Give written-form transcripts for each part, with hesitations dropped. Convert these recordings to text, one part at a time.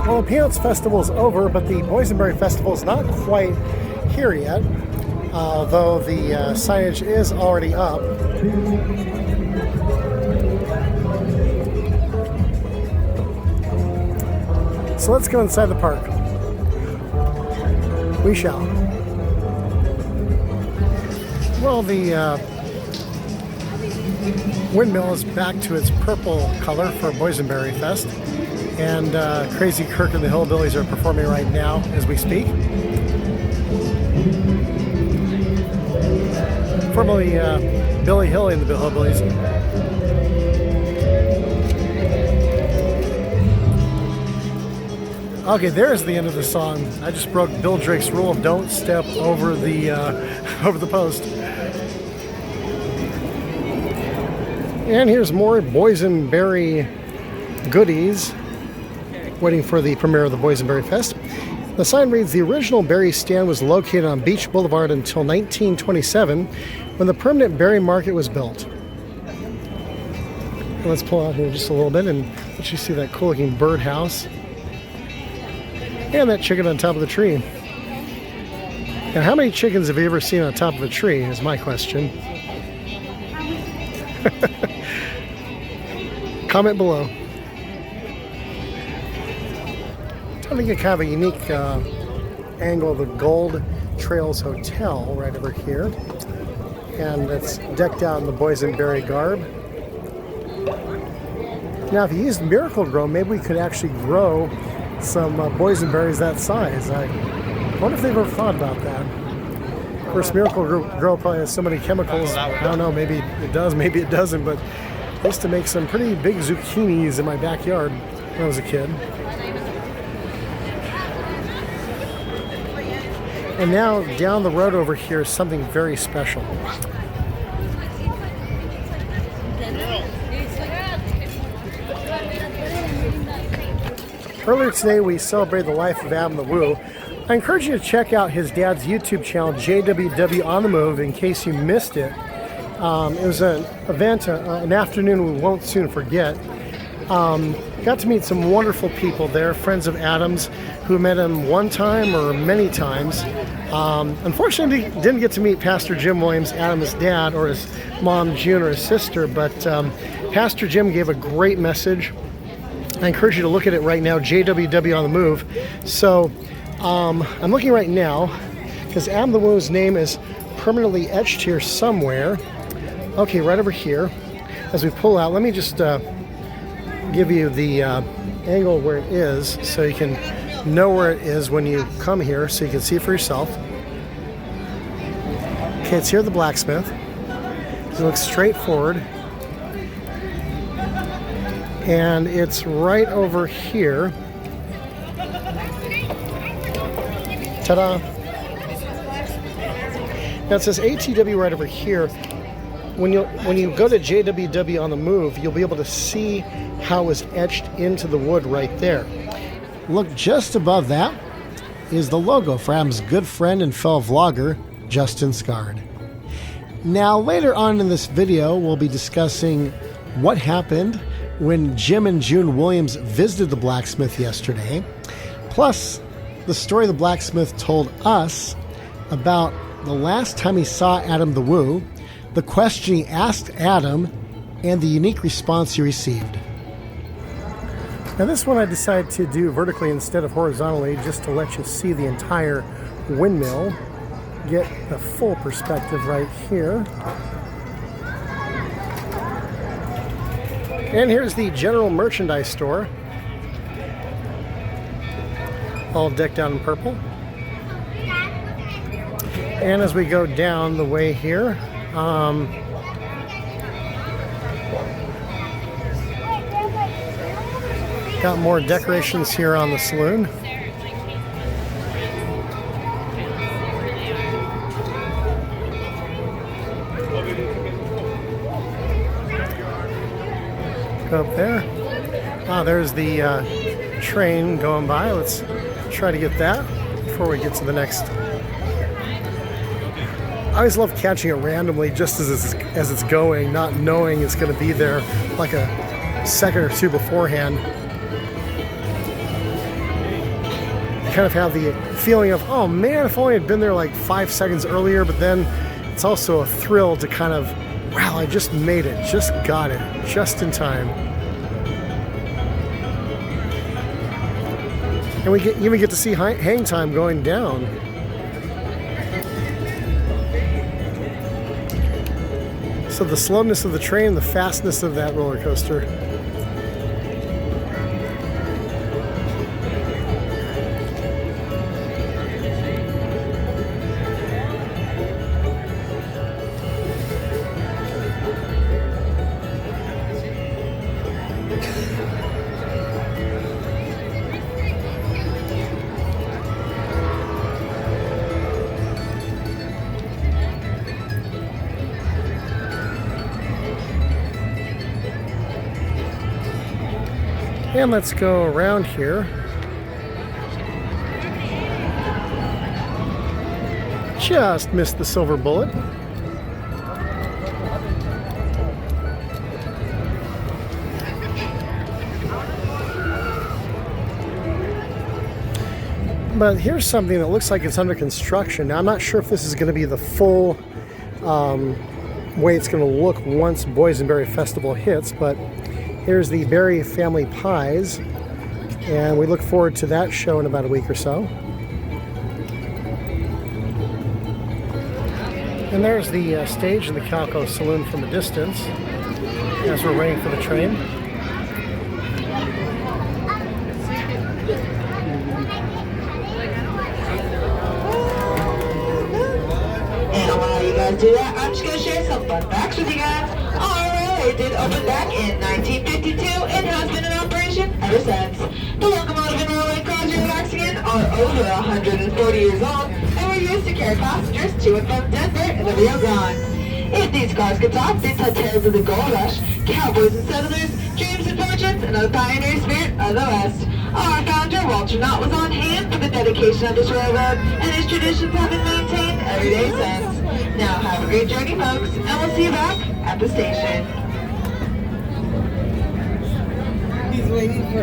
Well, the Peanuts Festival is over, but the Boysenberry Festival is not quite here yet, although the signage is already up. So let's go inside the park. We shall. Well, the windmill is back to its purple color for Boysenberry Fest. And Crazy Kirk and the Hillbillies are performing right now as we speak. Formerly Billy Hilly and the Hillbillies. Okay, there's the end of the song. I just broke Bill Drake's rule of don't step over the over the post. And here's more Boysenberry goodies, waiting for the premiere of the Boysenberry Fest. The sign reads, the original berry stand was located on Beach Boulevard until 1927, when the permanent berry market was built. And let's pull out here just a little bit and let you see that cool looking birdhouse. And that chicken on top of the tree. Now, how many chickens have you ever seen on top of a tree is my question. Comment below. I think a kind of a unique angle of the Gold Trails Hotel right over here. And it's decked out in the Boysenberry garb. Now, if you used Miracle Grow, maybe we could actually grow some boysenberries that size. I wonder if they've ever thought about that. Of course, Miracle Grow probably has so many chemicals. I don't know, maybe it does, maybe it doesn't, but I used to make some pretty big zucchinis in my backyard when I was a kid. And now down the road over here is something very special. Earlier today we celebrated the life of Adam the Woo. I encourage you to check out his dad's YouTube channel, JWWOnTheMove, in case you missed it. It was an event, an afternoon we won't soon forget. Got to meet some wonderful people there, friends of Adam's who met him one time or many times. Unfortunately, didn't get to meet Pastor Jim Williams, Adam's dad, or his mom June, or his sister, but Pastor Jim gave a great message. I encourage you to look at it right now, JWWOnTheMove. So I'm looking right now because Adam the Woo's name is permanently etched here somewhere. Okay, right over here. As we pull out, let me just give you the angle where it is so you can know where it is when you come here, so you can see it for yourself. Okay, it's here at the Blacksmith. It looks straight forward. And it's right over here. Ta-da! Now it says ATW right over here. When you go to JWWOnTheMove, you'll be able to see how it was etched into the wood right there. Look, just above that is the logo for Adam's good friend and fellow vlogger, Justin Scard. Now, later on in this video, we'll be discussing what happened when Jim and June Williams visited the Blacksmith yesterday, plus the story the Blacksmith told us about the last time he saw Adam the Woo, the question he asked Adam, and the unique response he received. Now this one I decided to do vertically instead of horizontally, just to let you see the entire windmill, get the full perspective right here. And here's the general merchandise store, all decked out in purple. And as we go down the way here, got more decorations here on the saloon. Go up there. Ah, there's the train going by. Let's try to get that before we get to the next. I always love catching it randomly just as it's going, not knowing it's going to be there like a second or two beforehand. kind of have the feeling of, oh man, if only I'd been there like 5 seconds earlier, but then it's also a thrill to kind of, wow, I just made it, just got it, just in time. And we even get to see hang time going down. So the slowness of the train, the fastness of that roller coaster. And let's go around here. Just missed the silver bullet. But here's something that looks like it's under construction. Now, I'm not sure if this is going to be the full way it's going to look once Boysenberry Festival hits, but here's the Berry Family Pies, and we look forward to that show in about a week or so. And there's the stage in the Calico Saloon from a distance as we're waiting for the train. And while you guys do that, I'm just going to share some fun facts with you guys. It did open back in 1952 and has been in operation ever since. The locomotive and railway cars you're relaxing in are over 140 years old and were used to carry passengers to and from Denver and the Rio Grande. If these cars could talk, they'd tell tales of the gold rush, cowboys and settlers, dreams and fortunes, and the pioneer spirit of the West. Our founder, Walter Knott, was on hand for the dedication of this railroad, and his traditions have been maintained every day since. Now have a great journey, folks, and we'll see you back at the station. He's waiting for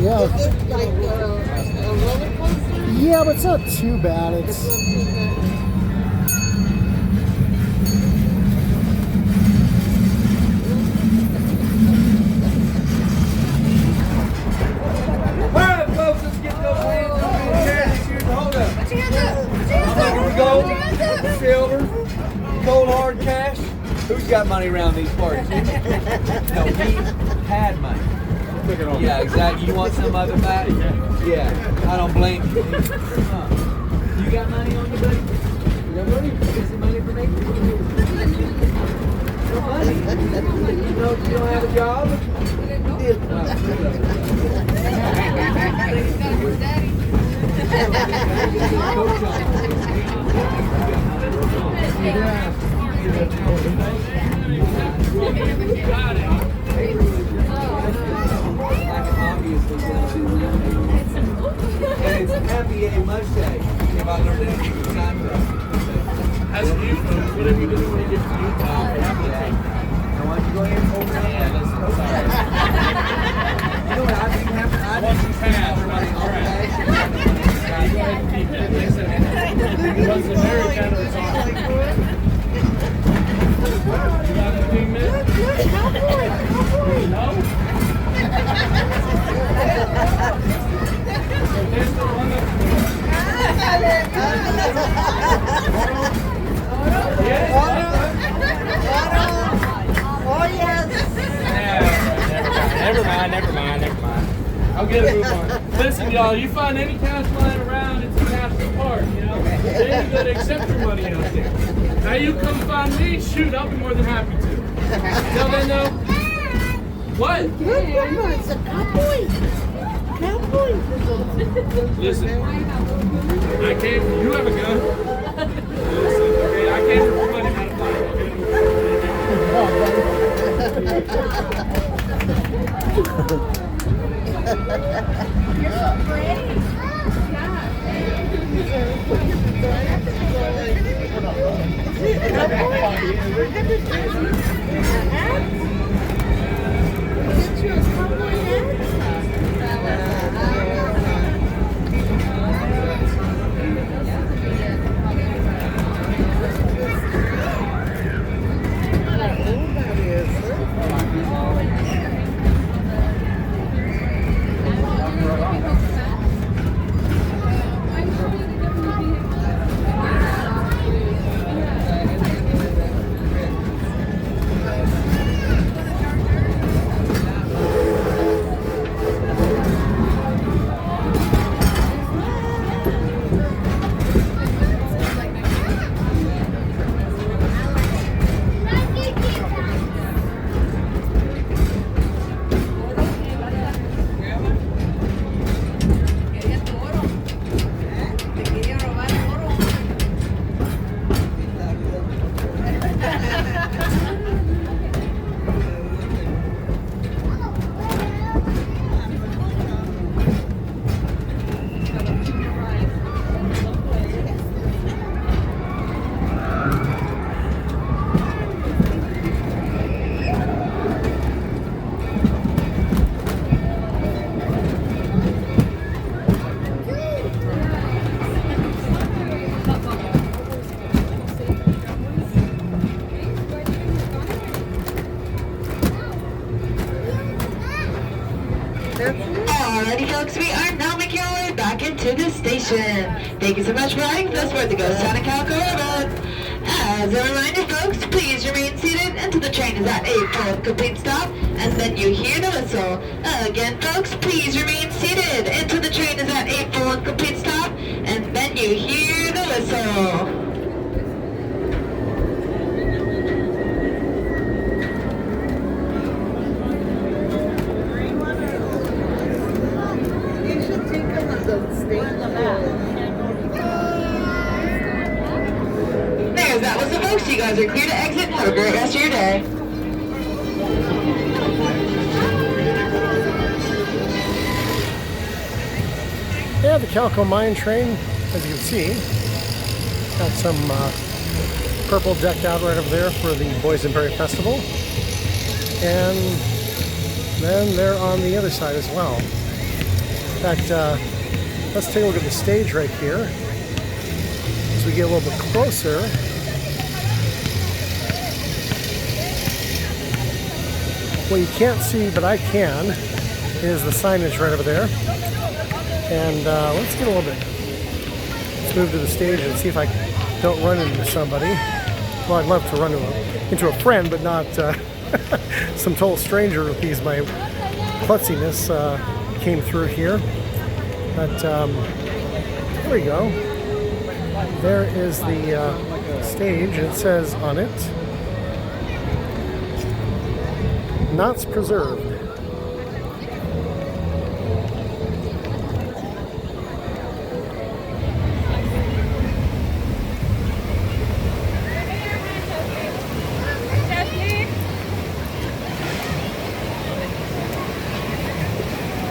Yeah. Is it like a roller coaster? Yeah, but it's not too bad. It's not too bad. Alright, folks, let's get those hands up in the air. Here's the hold up. Put your hands up. Put your hands up. Here we go. Silver, cold hard cash. Who's got money around these parties? No, we had money. Yeah, exactly. You want some of it back? Yeah, I don't blame you. You got money on you, buddy? You got money? You got some money for me? No money. You know you don't have a job? And it's happy a mustache. If I learned anything from time. As you, what have you been doing when you get to Utah? Now, why don't you go ahead and open it? Yeah, let's go. You know what? I think I Once you pass, everybody's right. You go ahead and keep it. Listen, once the Mary Counter is on. You got 15 minutes? No? So there's the one that's Never mind. I'll get a move on. Listen, y'all, you find any cash lying around, it's a national park, you know? They ain't gonna accept your money out there. Now you come find me, shoot, I'll be more than happy to. Tell them no. What? It's a cowboy. Cowboy. Listen, I came, you have a gun. Listen, okay, I came for money, not a Alrighty folks, we are now making our way back into the station. Thank you so much for riding with us for the Ghost Town of Calico Railroad. As a reminder folks, please remain seated until the train is at a full complete stop and then you hear the whistle. Again folks, please remain seated until the train is at a full and complete stop and then you hear the whistle. There's that whistle, folks. You guys are clear to exit. Have a great rest of your day. Yeah, the Calico Mine train, as you can see, got some purple decked out right over there for the Boysenberry Festival. And then they're on the other side as well. In fact, let's take a look at the stage right here. As we get a little bit closer, what you can't see, but I can, is the signage right over there. And let's get a little bit, let's move to the stage and see if I don't run into somebody. Well, I'd love to run into a friend, but not some total stranger with these, my klutziness came through here. But here we go. There is the stage, and it says on it, Knott's Preserved.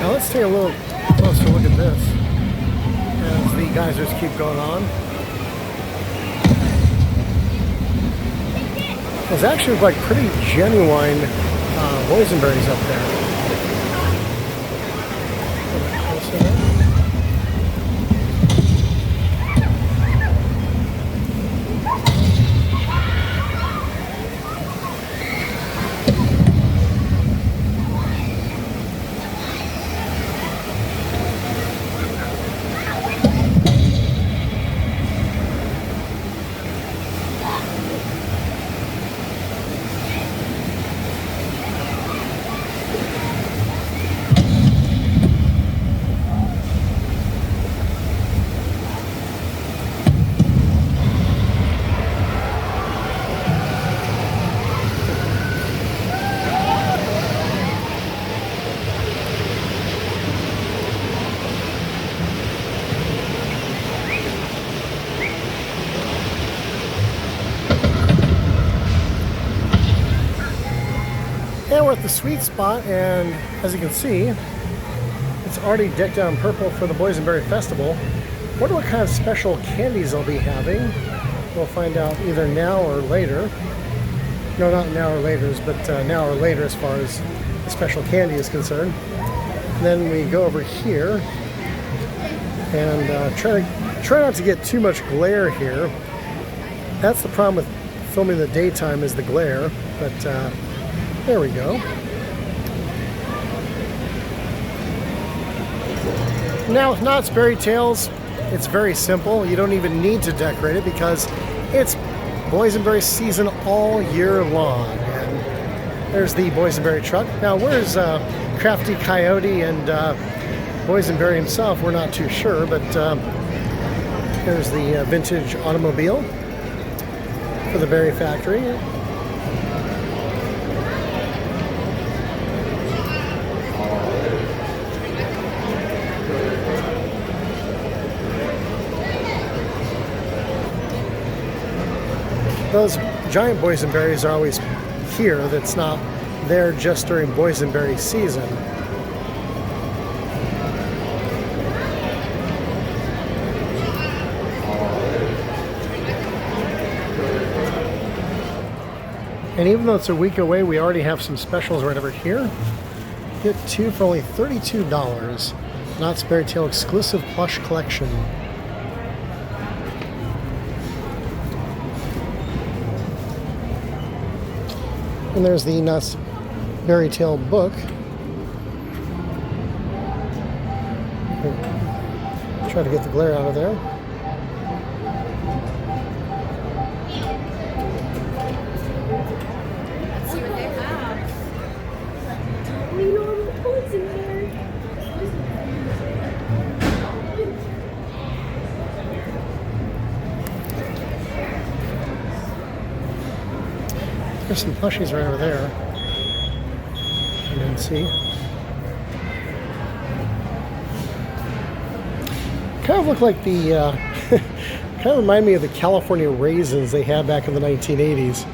Now let's take a little closer look at this as the geysers keep going on. There's actually like pretty genuine boysenberries up there. And we're at the sweet spot, and as you can see, it's already decked out in purple for the Boysenberry Festival. Wonder what kind of special candies they'll be having. We'll find out either now or later. No, not now or later, but now or later as far as the special candy is concerned. And then we go over here and try not to get too much glare here. That's the problem with filming the daytime, is the glare, but there we go. Now with Knott's Berry Tales, it's very simple. You don't even need to decorate it because it's boysenberry season all year long. And there's the boysenberry truck. Now where's Crafty Coyote and Boysenberry himself? We're not too sure, but there's the vintage automobile for the berry factory. Those giant boysenberries are always here. That's not there just during boysenberry season. And even though it's a week away, we already have some specials right over here. Get two for only $32. Knott's Berry Tale exclusive plush collection. And there's the Knott's Berry Tale book. Try to get the glare out of there. Let's see what they have. We know the points in there. There's some plushies right over there. You didn't see. Kind of look like the, kind of remind me of the California raisins they had back in the 1980s.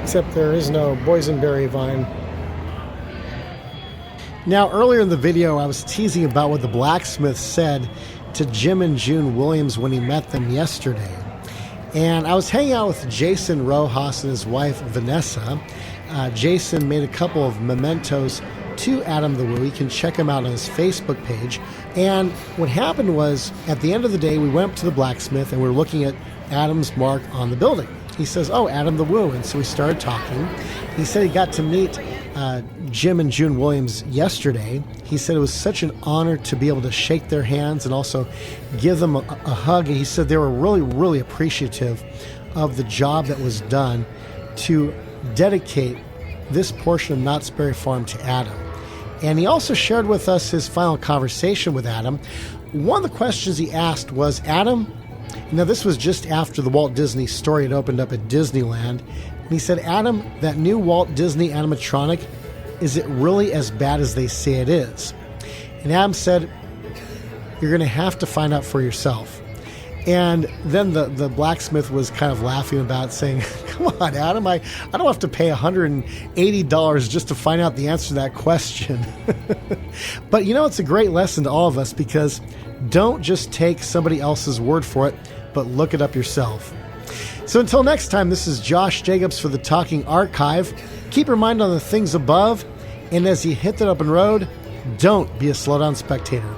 Except there is no boysenberry vine. Now, earlier in the video, I was teasing about what the Blacksmith said to Jim and June Williams when he met them yesterday. And I was hanging out with Jason Rojas and his wife, Vanessa. Jason made a couple of mementos to Adam the Woo. You can check him out on his Facebook page. And what happened was, at the end of the day, we went up to the Blacksmith and we were looking at Adam's mark on the building. He says, "Oh, Adam the Woo." And so we started talking. He said he got to meet Jim and June Williams yesterday. He said it was such an honor to be able to shake their hands and also give them a hug. And he said they were really, really appreciative of the job that was done to dedicate this portion of Knott's Berry Farm to Adam. And he also shared with us his final conversation with Adam. One of the questions he asked was, "Adam," now this was just after the Walt Disney Story had opened up at Disneyland, And he said, Adam, that new Walt Disney animatronic, is it really as bad as they say it is? And Adam said, you're going to have to find out for yourself. And then the blacksmith was kind of laughing about it, saying, come on, Adam, I don't have to pay $180 just to find out the answer to that question. But you know, it's a great lesson to all of us, because don't just take somebody else's word for it, but look it up yourself. So until next time, this is Josh Jacobs for the Talking Archive. Keep your mind on the things above, and as you hit that open road, don't be a slowdown spectator.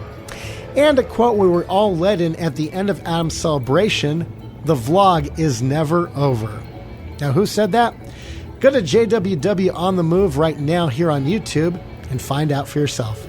And a quote we were all led in at the end of Adam's celebration, the vlog is never over. Now, who said that? Go to JWW on the Move right now here on YouTube and find out for yourself.